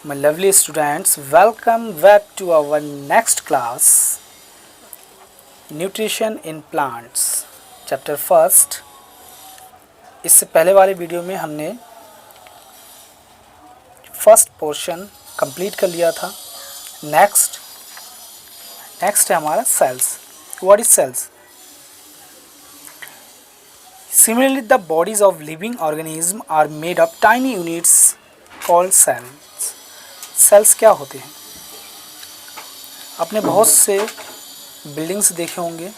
My lovely students, welcome back to our next class, Nutrition in Plants, chapter first. इससे पहले वाले video में हमने फर्स्ट पोर्शन कंप्लीट कर लिया था। नेक्स्ट है हमारा cells. What is cells? Similarly, the bodies of living organisms are made of tiny units called cells. Cells क्या होते हैं? आपने बहुत से बिल्डिंग्स देखे होंगे।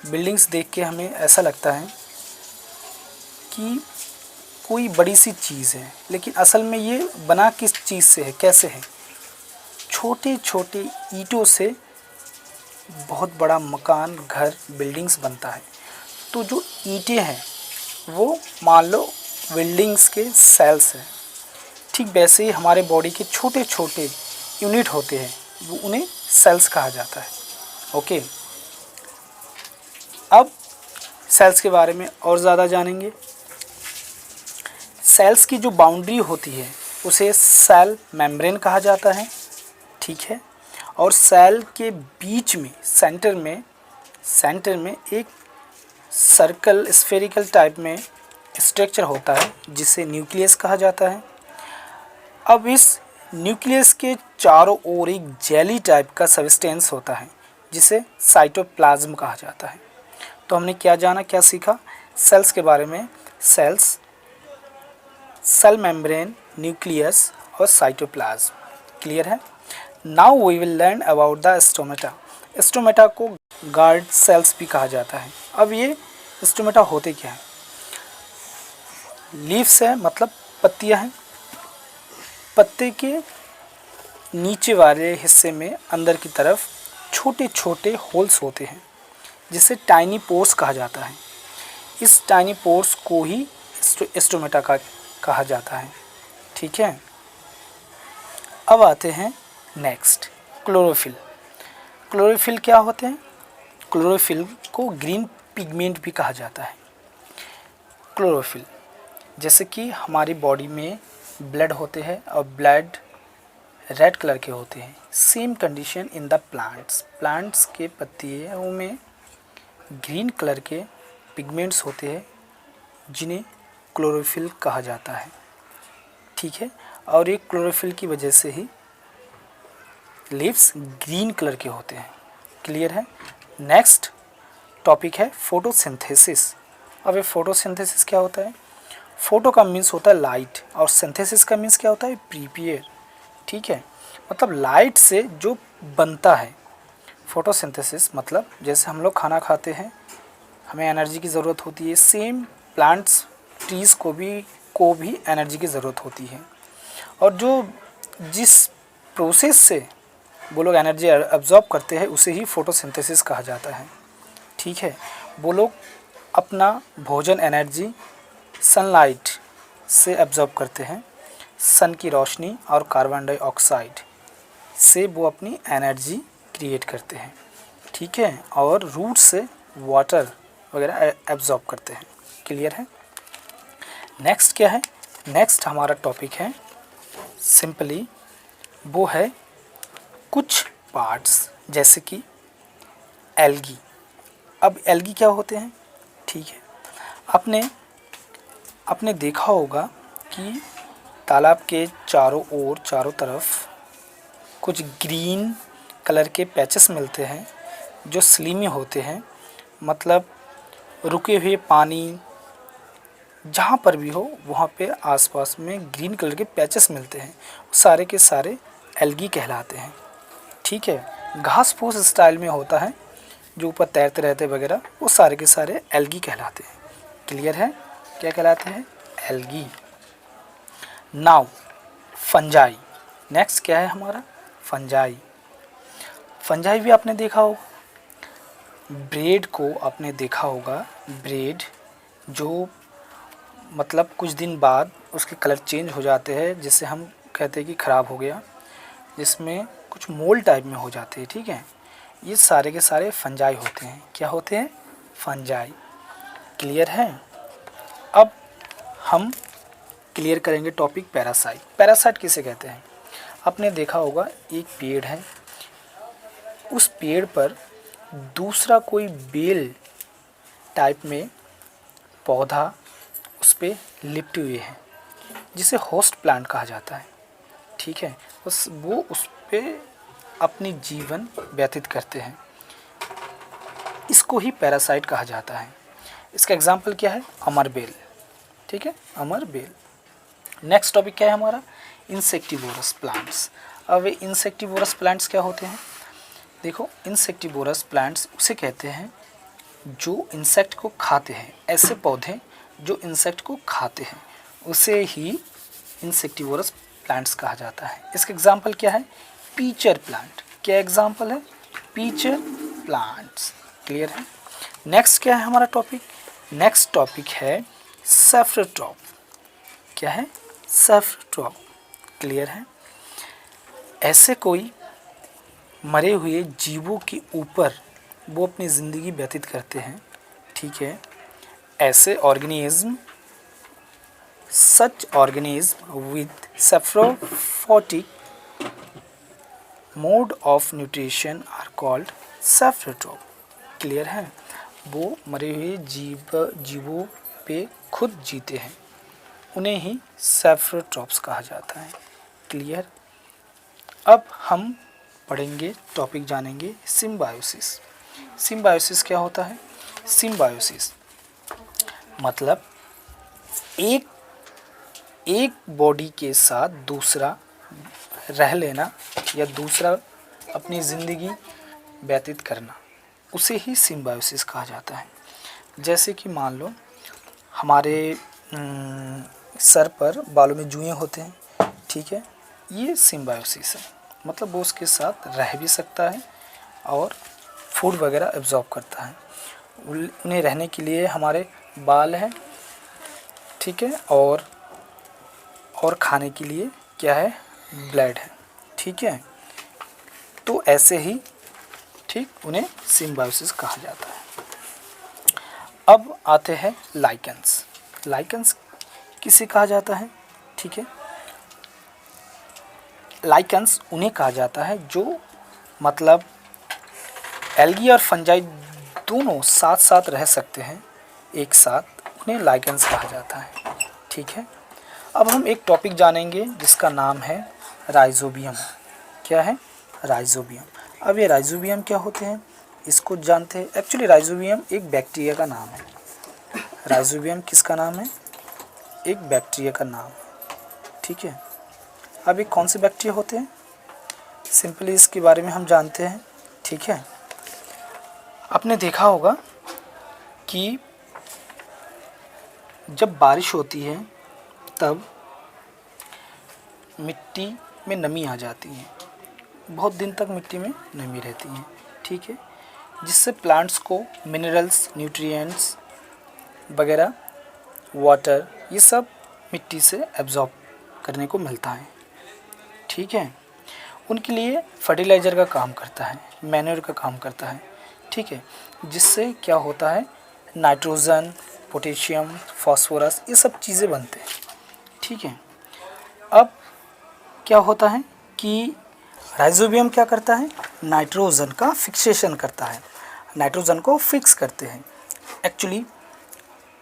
बिल्डिंग्स देख के हमें ऐसा लगता है कि कोई बड़ी सी चीज़ है, लेकिन असल में ये बना किस चीज़ से है, कैसे है? छोटे छोटे ईंटों से बहुत बड़ा मकान, घर, बिल्डिंग्स बनता है। तो जो ईंटें हैं वो मान लो बिल्डिंग्स के सेल्स हैं। ठीक वैसे ही हमारे बॉडी के छोटे छोटे यूनिट होते हैं, वो उन्हें सेल्स कहा जाता है। ओके, अब सेल्स के बारे में और ज़्यादा जानेंगे। सेल्स की जो बाउंड्री होती है उसे सेल मेम्ब्रेन कहा जाता है। ठीक है, और सेल के बीच में सेंटर में एक सर्कल स्फेरिकल टाइप में स्ट्रक्चर होता है जिसे न्यूक्लियस कहा जाता है। अब इस न्यूक्लियस के चारों ओर एक जेली टाइप का सब्सटेंस होता है जिसे साइटोप्लाज्म कहा जाता है। तो हमने क्या जाना, क्या सीखा सेल्स के बारे में? सेल्स, सेल मेम्ब्रेन, न्यूक्लियस और साइटोप्लाज्म। क्लियर है? Now we will learn about the stomata. Stomata को गार्ड सेल्स भी कहा जाता है। अब ये स्टोमेटा होते क्या है? लीव्स है, मतलब पत्तियां हैं। पत्ते के नीचे वाले हिस्से में अंदर की तरफ छोटे छोटे होल्स होते हैं जिसे टाइनी पोर्स कहा जाता है। इस टाइनी पोर्स को ही स्टोमेटा का कहा जाता है। ठीक है, अब आते हैं नेक्स्ट, क्लोरोफिल। क्लोरोफिल क्या होते हैं? क्लोरोफिल को ग्रीन पिगमेंट भी कहा जाता है। क्लोरोफिल, जैसे कि हमारी बॉडी में ब्लड होते हैं और ब्लड रेड कलर के होते हैं, same condition in the plants के पत्तियों में ग्रीन कलर के पिगमेंट्स होते हैं जिन्हें क्लोरोफिल कहा जाता है। ठीक है, और ये क्लोरोफिल की वजह से ही लीव्स ग्रीन कलर के होते हैं। क्लियर है? नेक्स्ट टॉपिक है फोटोसिंथेसिस। अब ये फोटोसिंथेसिस क्या होता है? फोटो का मीन्स होता है लाइट और सिंथेसिस का मीन्स क्या होता है? प्रिपेयर। ठीक है, मतलब लाइट से जो बनता है। फोटोसिंथेसिस मतलब जैसे हम लोग खाना खाते हैं, हमें एनर्जी की ज़रूरत होती है, सेम प्लांट्स, ट्रीज़ को भी एनर्जी की ज़रूरत होती है। और जिस प्रोसेस से वो लोग एनर्जी एब्जॉर्ब करते हैं उसे ही फोटोसिंथेसिस कहा जाता है। ठीक है, वो लोग अपना भोजन एनर्जी सनलाइट से एब्जॉर्ब करते हैं। सन की रोशनी और कार्बन डाइऑक्साइड से वो अपनी एनर्जी क्रिएट करते हैं। ठीक है, और रूट से वाटर वगैरह एब्जॉर्ब करते हैं। क्लियर है? नेक्स्ट क्या है? नेक्स्ट हमारा टॉपिक है सिंपली, वो है कुछ पार्ट्स, जैसे कि एल्गी। अब एल्गी क्या होते हैं? ठीक है, आपने देखा होगा कि तालाब के चारों तरफ कुछ ग्रीन कलर के पैचेस मिलते हैं जो स्लिमी होते हैं, मतलब रुके हुए पानी जहाँ पर भी हो वहाँ पे आसपास में ग्रीन कलर के पैचेस मिलते हैं, सारे के सारे एल्गी कहलाते हैं। ठीक है, घास फूस स्टाइल में होता है जो ऊपर तैरते रहते वगैरह, वो सारे के सारे एल्गी कहलाते हैं। क्लियर है? क्या कहलाते हैं? एल्गी। Now fungi. नेक्स्ट क्या है हमारा? फंजाई। फंजाई भी आपने देखा होगा। ब्रेड को आपने देखा होगा, ब्रेड जो मतलब कुछ दिन बाद उसके कलर चेंज हो जाते हैं, जिससे हम कहते हैं कि ख़राब हो गया, जिसमें कुछ मोल टाइप में हो जाते हैं। ठीक है, ये सारे के सारे फंजाई होते हैं। क्या होते हैं? फंजाई। क्लियर है? अब हम क्लियर करेंगे टॉपिक पैरासाइट। पैरासाइट किसे कहते हैं? आपने देखा होगा एक पेड़ है, उस पेड़ पर दूसरा कोई बेल टाइप में पौधा उस पे लिपटे हुए है, जिसे होस्ट प्लांट कहा जाता है। ठीक है, वो उस पे अपनी जीवन व्यतीत करते हैं। इसको ही पैरासाइट कहा जाता है। इसका एग्जाम्पल क्या है? अमरबेल। ठीक है, अमरबेल। नेक्स्ट टॉपिक क्या है हमारा? Insectivorous plants. अब इंसेक्टिवोरस प्लांट्स क्या होते हैं? देखो, इंसेक्टिवोरस प्लांट्स उसे कहते हैं जो इंसेक्ट को खाते हैं। ऐसे पौधे जो इंसेक्ट को खाते हैं उसे ही इंसेक्टिवोरस प्लांट्स कहा जाता है। इसका एग्जाम्पल क्या है? Pitcher plant. क्या एग्जाम्पल है? Pitcher plants. क्लियर है? नेक्स्ट क्या है हमारा टॉपिक? नेक्स्ट टॉपिक है सैफ्रोट्रॉप। क्या है? सैफ्रोट्रॉप। क्लियर है? ऐसे कोई मरे हुए जीवों के ऊपर वो अपनी ज़िंदगी व्यतीत करते हैं। ठीक है, ऐसे organism, such organism with saprophytic mode of nutrition are called saprotroph. Clear है? वो मरे हुए जीवों पे खुद जीते हैं, उन्हें ही सैफ्रोट्रॉप्स कहा जाता है। क्लियर? अब हम पढ़ेंगे, टॉपिक जानेंगे सिम्बायोसिस। सिम्बायोसिस क्या होता है? सिम्बायोसिस मतलब एक बॉडी के साथ दूसरा रह लेना या दूसरा अपनी ज़िंदगी व्यतीत करना, उसे ही सिम्बायोसिस कहा जाता है। जैसे कि मान लो हमारे सर पर बालों में जुएँ होते हैं। ठीक है, ये सिम्बायोसिस है। मतलब वो उसके साथ रह भी सकता है और फूड वगैरह एब्जॉर्ब करता है। उन्हें रहने के लिए हमारे बाल हैं। ठीक है, और खाने के लिए क्या है? ब्लड है। ठीक है, तो ऐसे ही ठीक उन्हें सिम्बायोसिस कहा जाता है। अब आते हैं लाइकेंस। लाइकेंस किसे कहा जाता है? ठीक है, लाइकेंस उन्हें कहा जाता है जो मतलब एल्गी और फंजाई दोनों साथ साथ रह सकते हैं एक साथ, उन्हें लाइकेंस कहा जाता है। ठीक है, अब हम एक टॉपिक जानेंगे जिसका नाम है राइजोबियम। क्या है? राइजोबियम। अब ये राइजोबियम क्या होते हैं इसको जानते हैं। एक्चुअली राइजोबियम एक बैक्टीरिया का नाम है। राइजोबियम किसका नाम है? एक बैक्टीरिया का नाम। ठीक है, अब ये कौन से बैक्टीरिया होते हैं? सिंपली इसके बारे में हम जानते हैं। ठीक है, आपने देखा होगा कि जब बारिश होती है तब मिट्टी में नमी आ जाती है, बहुत दिन तक मिट्टी में नमी रहती है। ठीक है, जिससे प्लांट्स को मिनरल्स, न्यूट्रिएंट्स वगैरह, वाटर, ये सब मिट्टी से एब्जॉर्ब करने को मिलता है। ठीक है, उनके लिए फर्टिलाइज़र का काम करता है, मैन्योर का काम करता है। ठीक है, जिससे क्या होता है? नाइट्रोजन, पोटेशियम, फास्फोरस, ये सब चीज़ें बनते हैं। ठीक है, अब क्या होता है कि राइजोबियम क्या करता है? नाइट्रोजन का फिक्सेशन करता है, नाइट्रोजन को फिक्स करते हैं। एक्चुअली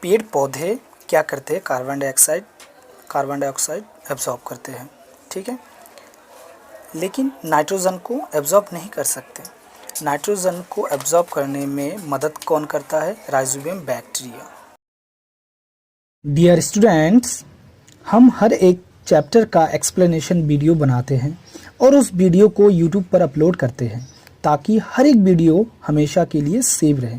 पेड़ पौधे क्या करते हैं? कार्बन डाइऑक्साइड एब्जॉर्ब करते हैं। ठीक है, लेकिन नाइट्रोजन को एब्जॉर्ब नहीं कर सकते। नाइट्रोजन को एब्जॉर्ब करने में मदद कौन करता है? Rhizobium bacteria. डियर स्टूडेंट्स, हम हर एक चैप्टर का एक्सप्लेनेशन वीडियो बनाते हैं और उस वीडियो को यूट्यूब पर अपलोड करते हैं ताकि हर एक वीडियो हमेशा के लिए सेव रहे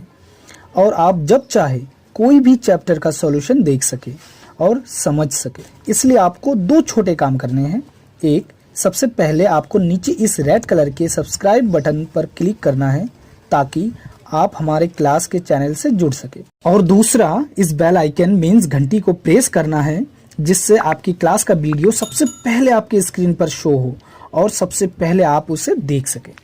और आप जब चाहे कोई भी चैप्टर का सॉल्यूशन देख सके और समझ सके। इसलिए आपको दो छोटे काम करने हैं। एक, सबसे पहले आपको नीचे इस रेड कलर के सब्सक्राइब बटन पर क्लिक करना है ताकि आप हमारे क्लास के चैनल से जुड़ सके। और दूसरा, इस बेल आइकन मीन्स घंटी को प्रेस करना है जिससे आपकी क्लास का वीडियो सबसे पहले आपके स्क्रीन पर शो हो और सबसे पहले आप उसे देख सके।